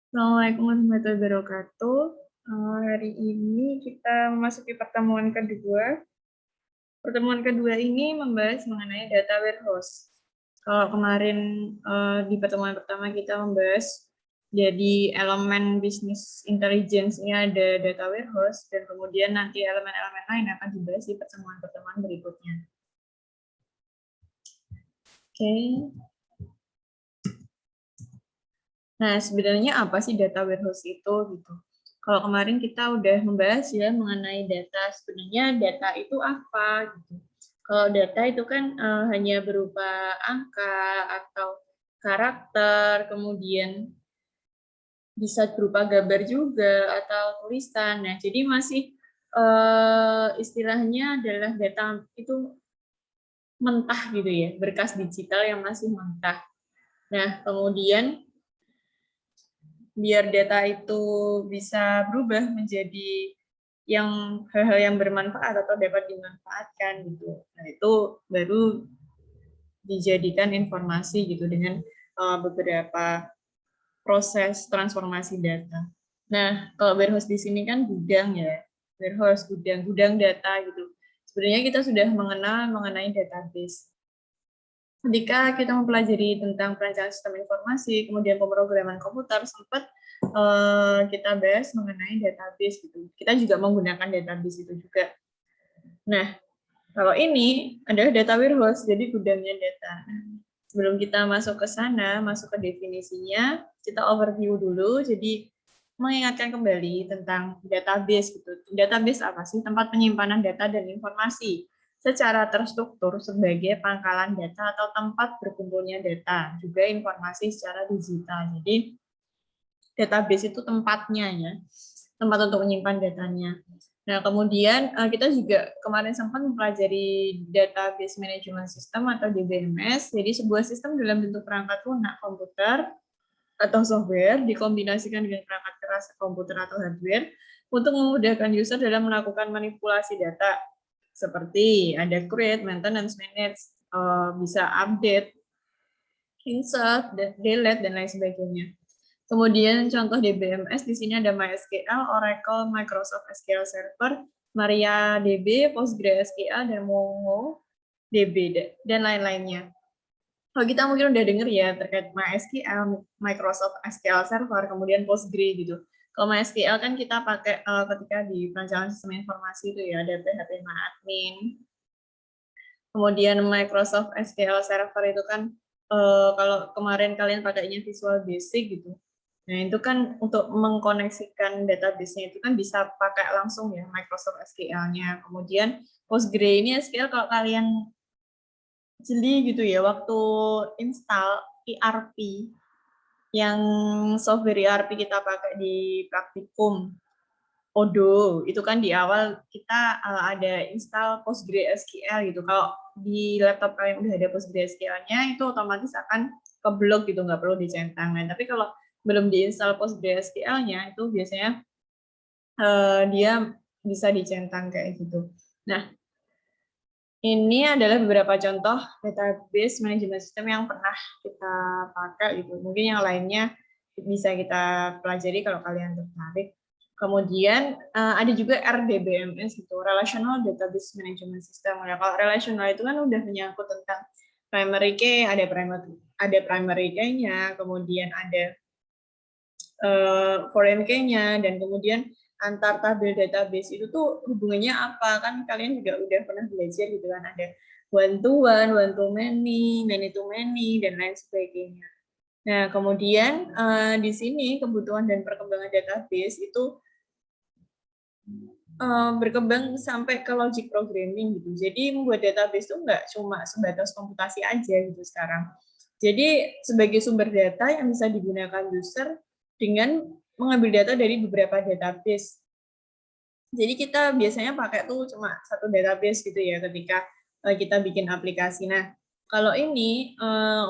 Assalamualaikum warahmatullahi wabarakatuh. Hari ini kita memasuki pertemuan kedua. Pertemuan kedua ini membahas mengenai data warehouse. Kalau kemarin di pertemuan pertama kita membahas jadi elemen bisnis intelligence ini ada data warehouse dan kemudian nanti elemen-elemen lain akan dibahas di pertemuan-pertemuan berikutnya. Oke. Nah, sebenarnya apa sih data warehouse itu gitu? Kalau kemarin kita udah membahas ya mengenai data, sebenarnya data itu apa gitu. Kalau data itu kan hanya berupa angka atau karakter, kemudian bisa berupa gambar juga atau tulisan. Nah, jadi masih istilahnya adalah data itu mentah gitu ya, berkas digital yang masih mentah. Nah, kemudian biar data itu bisa berubah menjadi yang hal-hal yang bermanfaat atau dapat dimanfaatkan gitu. Nah, itu baru dijadikan informasi gitu dengan beberapa proses transformasi data. Nah, kalau warehouse di sini kan gudang ya, warehouse gudang data gitu. Sebenarnya kita sudah mengenal mengenai database. Ketika kita mempelajari tentang perancangan sistem informasi, kemudian pemrograman komputer, sempat kita bahas mengenai database gitu. Kita juga menggunakan database itu juga. Nah, kalau ini adalah data warehouse, jadi gudangnya data. Sebelum kita masuk ke sana, masuk ke definisinya, kita overview dulu. Jadi mengingatkan kembali tentang database gitu. Database apa sih? Tempat penyimpanan data dan informasi secara terstruktur sebagai pangkalan data atau tempat berkumpulnya data, juga informasi secara digital. Jadi database itu tempatnya ya, tempat untuk menyimpan datanya. Nah, kemudian kita juga kemarin sempat mempelajari database management system atau DBMS. Jadi sebuah sistem dalam bentuk perangkat lunak komputer atau software dikombinasikan dengan perangkat keras komputer atau hardware untuk memudahkan user dalam melakukan manipulasi data seperti ada create, maintenance, manage, bisa update, insert, delete, dan lain sebagainya. Kemudian contoh DBMS di sini ada MySQL, Oracle, Microsoft SQL Server, MariaDB, PostgreSQL, dan MongoDB, dan lain-lainnya. Kalau kita mungkin udah denger ya terkait MySQL, Microsoft SQL Server, kemudian Postgre gitu. Kalau MySQL kan kita pakai ketika di perancangan sistem informasi itu ya, ada PHP admin. Kemudian Microsoft SQL Server itu kan kalau kemarin kalian pakainya Visual Basic gitu. Nah, itu kan untuk mengkoneksikan database-nya itu kan bisa pakai langsung ya Microsoft SQL-nya. Kemudian Postgre ini SQL kalau kalian jeli gitu ya waktu install ERP yang software ERP kita pakai di praktikum Odoo itu kan di awal kita ada install PostgreSQL gitu. Kalau di laptop kalian udah ada PostgreSQL-nya itu otomatis akan keblok gitu, nggak perlu dicentang. Nah, tapi kalau belum diinstal PostgreSQL-nya itu biasanya dia bisa dicentang kayak gitu. Nah, ini adalah beberapa contoh database manajemen sistem yang pernah kita pakai gitu. Mungkin yang lainnya bisa kita pelajari kalau kalian tertarik. Kemudian ada juga RDBMS gitu, Relational Database Management System. Ya, kalau relational itu kan udah menyangkut tentang primary key, ada primary key-nya, kemudian ada foreign key-nya, dan kemudian antar tabel database itu tuh hubungannya apa, kan kalian juga udah pernah belajar gitu kan, ada one to many to many, dan lain sebagainya. Nah, kemudian di sini kebutuhan dan perkembangan database itu berkembang sampai ke logic programming gitu. Jadi membuat database itu nggak cuma sebatas komputasi aja gitu sekarang. Jadi sebagai sumber data yang bisa digunakan user dengan mengambil data dari beberapa database. Jadi kita biasanya pakai tuh cuma satu database gitu ya ketika kita bikin aplikasi. Nah, kalau ini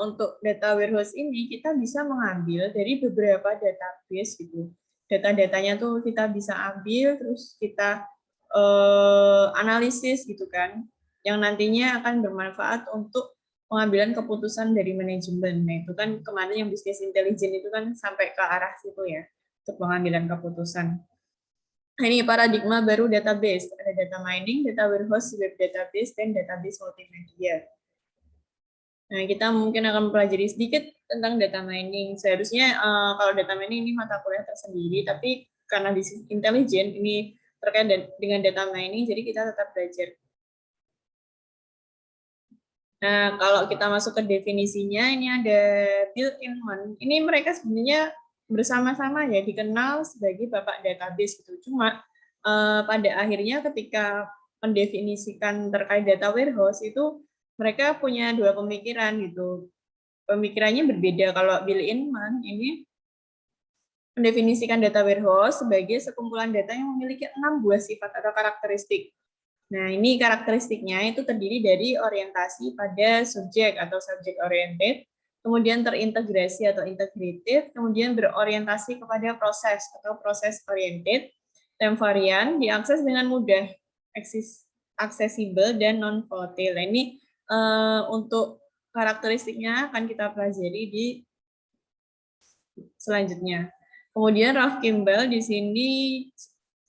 untuk data warehouse ini kita bisa mengambil dari beberapa database gitu. Data-datanya tuh kita bisa ambil terus kita analisis gitu kan, yang nantinya akan bermanfaat untuk pengambilan keputusan dari manajemen. Nah, itu kan kemarin yang bisnis intelijen itu kan sampai ke arah situ ya, untuk pengambilan keputusan. Nah, ini paradigma baru database. Ada data mining, data warehouse, web database, dan database multimedia. Nah, kita mungkin akan mempelajari sedikit tentang data mining. Seharusnya kalau data mining ini mata kuliah tersendiri, tapi karena bisnis intelijen ini terkait dengan data mining, jadi kita tetap belajar. Nah, kalau kita masuk ke definisinya, ini ada built-in one. Ini mereka sebenarnya bersama-sama ya dikenal sebagai bapak database gitu. Cuma pada akhirnya ketika mendefinisikan terkait data warehouse itu mereka punya dua pemikiran gitu. Pemikirannya berbeda. Kalau built-in one ini mendefinisikan data warehouse sebagai sekumpulan data yang memiliki 6 buah sifat atau karakteristik. Nah, ini karakteristiknya itu terdiri dari orientasi pada subjek atau subject oriented, kemudian terintegrasi atau integrative, kemudian berorientasi kepada proses atau proses oriented, temvarian, diakses dengan mudah, aksesibel, dan non-volatile. Nah, ini untuk karakteristiknya akan kita pelajari di selanjutnya. Kemudian Ralph Kimball di sini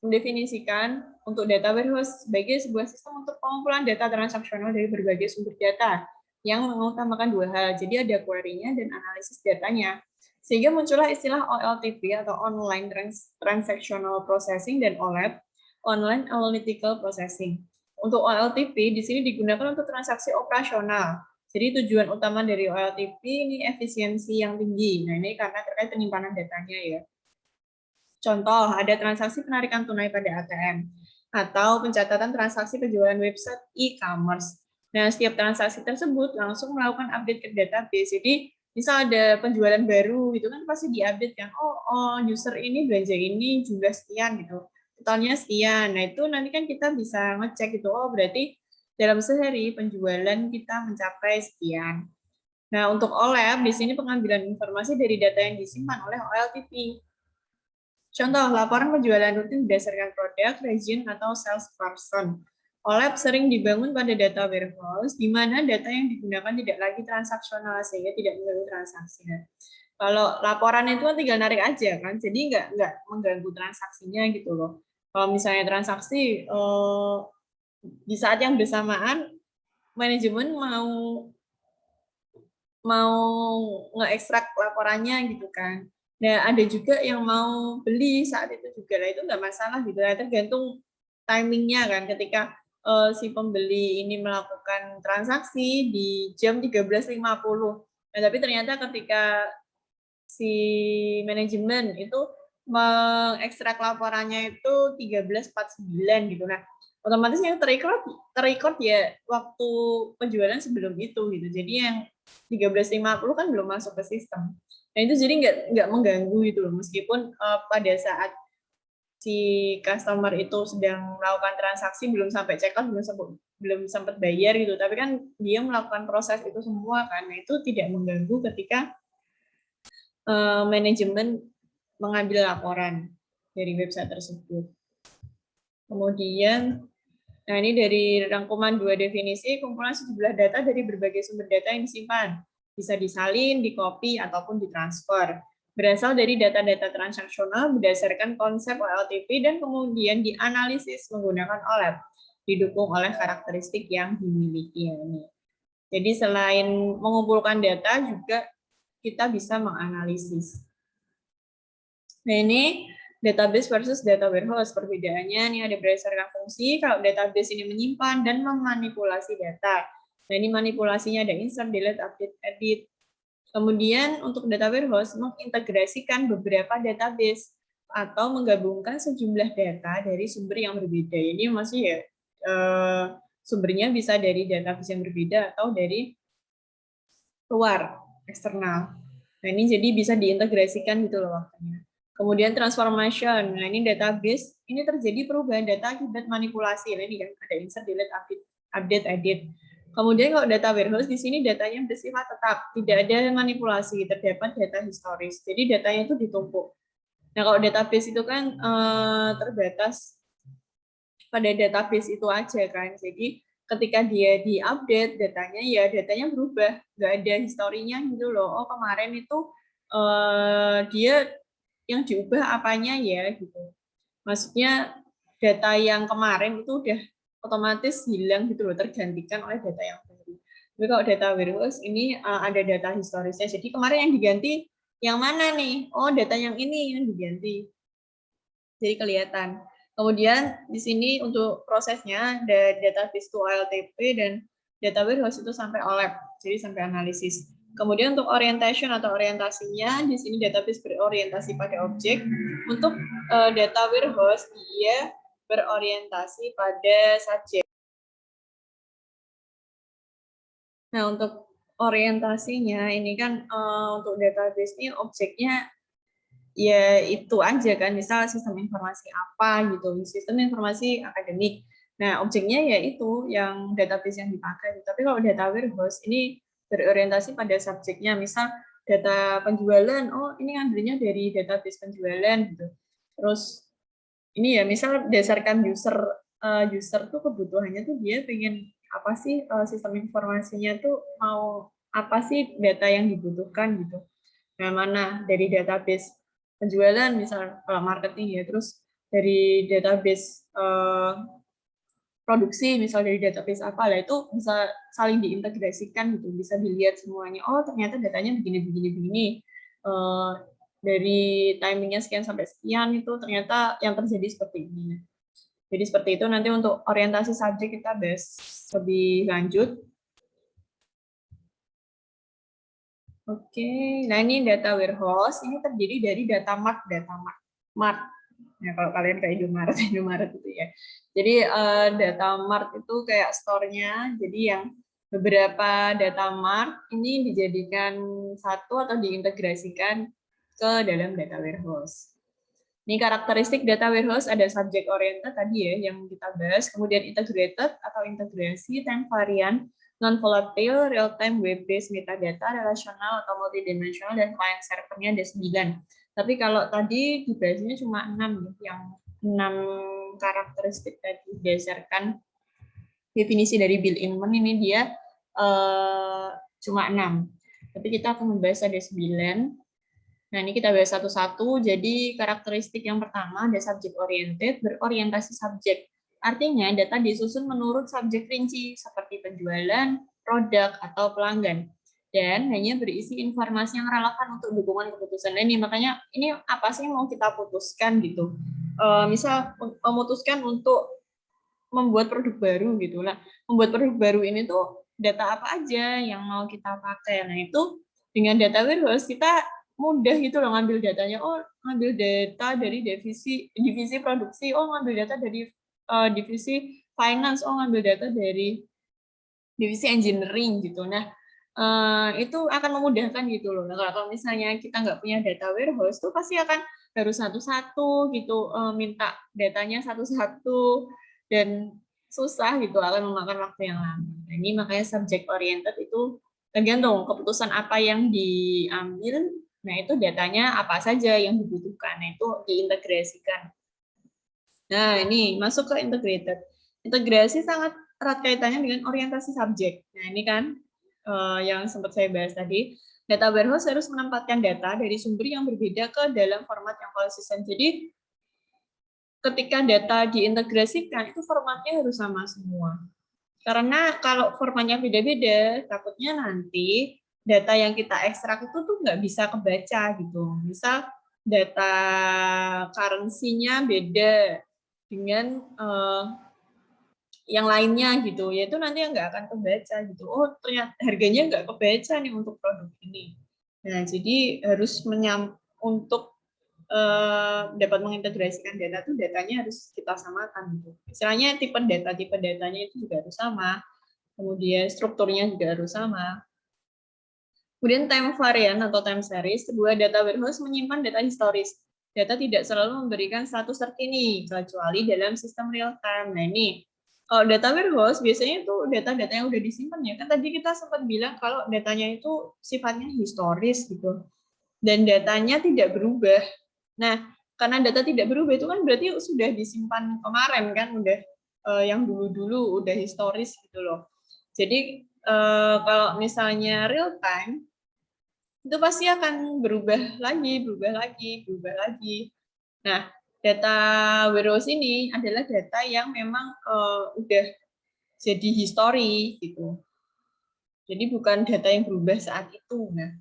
mendefinisikan untuk data warehouse sebagai sebuah sistem untuk pengumpulan data transaksional dari berbagai sumber data yang mengutamakan dua hal. Jadi ada query-nya dan analisis datanya. Sehingga muncullah istilah OLTP atau Online Transactional Processing dan OLAP, Online Analytical Processing. Untuk OLTP di sini digunakan untuk transaksi operasional. Jadi tujuan utama dari OLTP ini efisiensi yang tinggi. Nah, ini karena terkait penyimpanan datanya ya. Contoh, ada transaksi penarikan tunai pada ATM atau pencatatan transaksi penjualan website e-commerce. Nah, setiap transaksi tersebut langsung melakukan update ke database. Jadi, misal ada penjualan baru, itu kan pasti diupdate kan. Oh, user ini belanja ini jumlah sekian gitu. Totalnya sekian. Nah, itu nanti kan kita bisa ngecek gitu. Oh, berarti dalam sehari penjualan kita mencapai sekian. Nah, untuk OLAP, di sini pengambilan informasi dari data yang disimpan oleh OLTP. Contoh, laporan penjualan rutin berdasarkan produk, region, atau salesperson. OLAP sering dibangun pada data warehouse, di mana data yang digunakan tidak lagi transaksional, sehingga tidak mengganggu transaksi. Kalau laporan itu kan tinggal narik aja, kan, jadi nggak mengganggu transaksinya gitu loh. Kalau misalnya transaksi, di saat yang bersamaan, manajemen mau nge-ekstrak laporannya gitu kan. Nah, ada juga yang mau beli saat itu juga, lah itu nggak masalah gitu, nah, tergantung timingnya kan. Ketika si pembeli ini melakukan transaksi di jam 13.50, nah tapi ternyata ketika si manajemen itu mengekstrak laporannya itu 13.49 gitu, nah otomatis yang terrecord ya waktu penjualan sebelum itu gitu. Jadi yang 13.50 kan belum masuk ke sistem. Nah itu jadi nggak mengganggu gitu loh, meskipun pada saat si customer itu sedang melakukan transaksi belum sampai check out, belum sempat bayar gitu, tapi kan dia melakukan proses itu semua kan. Nah itu tidak mengganggu ketika manajemen mengambil laporan dari website tersebut. Kemudian, nah ini dari rangkuman dua definisi, kumpulan sejumlah data dari berbagai sumber data yang disimpan. Bisa disalin, dikopi, ataupun ditransfer. Berasal dari data-data transaksional berdasarkan konsep OLTP dan kemudian dianalisis menggunakan OLAP, didukung oleh karakteristik yang dimiliki ini. Jadi selain mengumpulkan data, juga kita bisa menganalisis. Nah ini database versus data warehouse. Perbedaannya ini ada berdasarkan fungsi. Kalau database ini menyimpan dan memanipulasi data. Nah ini manipulasinya ada insert, delete, update, edit. Kemudian untuk data warehouse mengintegrasikan beberapa database atau menggabungkan sejumlah data dari sumber yang berbeda. Ini masih ya sumbernya bisa dari database yang berbeda atau dari luar, eksternal. Nah ini jadi bisa diintegrasikan gitu loh waktunya. Kemudian transformation, nah ini database, ini terjadi perubahan data akibat manipulasi. Nah ini kan ada insert, delete, update, edit. Kemudian kalau data warehouse di sini datanya bersifat tetap, tidak ada manipulasi, terdapat data historis. Jadi datanya itu ditumpuk. Nah kalau database itu kan terbatas pada database itu aja kan. Jadi ketika dia diupdate datanya, ya datanya berubah, nggak ada historinya gitu loh. Oh kemarin itu dia yang diubah apanya ya gitu. Maksudnya data yang kemarin itu udah otomatis hilang gitu loh, tergantikan oleh data yang baru. Tapi kalau data warehouse ini ada data historisnya. Jadi kemarin yang diganti yang mana nih? Oh data yang ini yang diganti. Jadi kelihatan. Kemudian di sini untuk prosesnya ada database to OLTP dan data warehouse itu sampai OLAP, jadi sampai analisis. Kemudian untuk orientation atau orientasinya, di sini database berorientasi pada objek. Untuk data warehouse, dia berorientasi pada subjek. Nah, untuk orientasinya, ini kan untuk database ini objeknya ya itu aja kan, misal sistem informasi apa gitu, sistem informasi akademik. Nah, objeknya ya itu yang database yang dipakai. Tapi kalau data warehouse ini berorientasi pada subjeknya, misal data penjualan, oh ini ngambilnya dari database penjualan gitu. Terus ini ya misal berdasarkan user tuh kebutuhannya tuh dia pengen apa sih, sistem informasinya tuh mau apa sih data yang dibutuhkan gitu. Nah, mana dari database penjualan misal kalau marketing ya, terus dari database produksi misal dari database apa lah, itu bisa saling diintegrasikan gitu, bisa dilihat semuanya. Oh ternyata datanya begini. Dari timingnya sekian sampai sekian itu ternyata yang terjadi seperti ini. Jadi seperti itu. Nanti untuk orientasi subjek kita bahas lebih lanjut. Oke, nah ini data warehouse, ini terdiri dari data mart. Nah, kalau kalian kayak Indomaret, Indomaret itu ya. Jadi data mart itu kayak store-nya, jadi yang beberapa data mart ini dijadikan satu atau diintegrasikan ke dalam data warehouse. Ini karakteristik data warehouse, ada subject oriented tadi ya yang kita bahas, kemudian integrated atau integrasi, time variant, non-volatile, real-time, web-based, metadata, relasional atau multidimensional, dan client servernya ada 9. Tapi kalau tadi dibahasnya cuma 6, yang 6 karakteristik tadi berdasarkan definisi dari Bill Inman ini dia cuma 6. Tapi kita akan membahas ada 9. Nah, ini kita bahas satu-satu. Jadi, karakteristik yang pertama ada subject oriented, berorientasi subjek. Artinya, data disusun menurut subjek rinci, seperti penjualan, produk, atau pelanggan. Dan hanya berisi informasi yang relevan untuk dukungan keputusan. Nah, ini makanya, ini apa sih yang mau kita putuskan gitu. Misal, memutuskan untuk membuat produk baru gitu lah. Membuat produk baru ini tuh data apa aja yang mau kita pakai. Nah, itu dengan data warehouse kita mudah gitu loh ngambil datanya. Oh, ngambil data dari divisi produksi. Oh, ngambil data dari divisi finance. Oh, ngambil data dari divisi engineering gitu. Nah, itu akan memudahkan gitu loh. Nah, kalau misalnya kita nggak punya data warehouse, tuh pasti akan harus satu-satu gitu, minta datanya satu-satu, dan susah gitu, akan memakan waktu yang lama. Nah, ini makanya subject oriented itu tergantung keputusan apa yang diambil. Nah, itu datanya apa saja yang dibutuhkan. Nah, itu diintegrasikan. Nah, ini masuk ke integrated. Integrasi sangat erat kaitannya dengan orientasi subjek. Nah, ini kan yang sempat saya bahas tadi. Data warehouse harus menempatkan data dari sumber yang berbeda ke dalam format yang konsisten. Jadi, ketika data diintegrasikan, itu formatnya harus sama semua. Karena kalau formatnya beda-beda, takutnya nanti data yang kita ekstrak itu tuh nggak bisa kebaca gitu. Misal data currency-nya beda dengan yang lainnya gitu, yaitu nanti yang nggak akan kebaca gitu. Oh ternyata harganya nggak kebaca nih untuk produk ini. Nah jadi harus untuk dapat mengintegrasikan data tuh datanya harus kita samakan gitu. Istilahnya tipe datanya itu juga harus sama. Kemudian strukturnya juga harus sama. Kemudian time variant atau time series, sebuah data warehouse menyimpan data historis. Data tidak selalu memberikan status terkini, kecuali dalam sistem real time. Nah ini, kalau data warehouse biasanya itu data-data yang udah disimpan ya. Kan tadi kita sempat bilang kalau datanya itu sifatnya historis gitu. Dan datanya tidak berubah. Nah, karena data tidak berubah itu kan berarti sudah disimpan kemarin kan, udah yang dulu-dulu udah historis gitu loh. Jadi kalau misalnya real time itu pasti akan berubah lagi, berubah lagi, berubah lagi. Nah, data warehouse ini adalah data yang memang udah jadi histori gitu. Jadi bukan data yang berubah saat itu. Nah,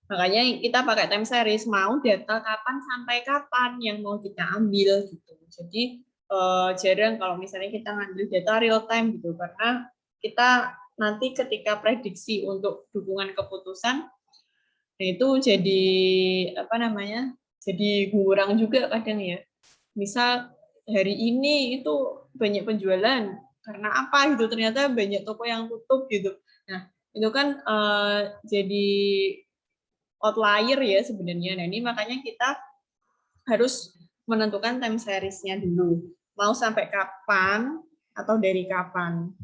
makanya kita pakai time series, mau data kapan sampai kapan yang mau kita ambil gitu. Jadi jarang kalau misalnya kita ngambil data real time gitu, karena kita nanti ketika prediksi untuk dukungan keputusan, nah itu jadi apa namanya? Jadi kurang juga kadang ya. Misal hari ini itu banyak penjualan karena apa gitu, ternyata banyak toko yang tutup gitu. Nah, itu kan jadi outlier ya sebenarnya. Nah, ini makanya kita harus menentukan time series-nya dulu. Mau sampai kapan atau dari kapan.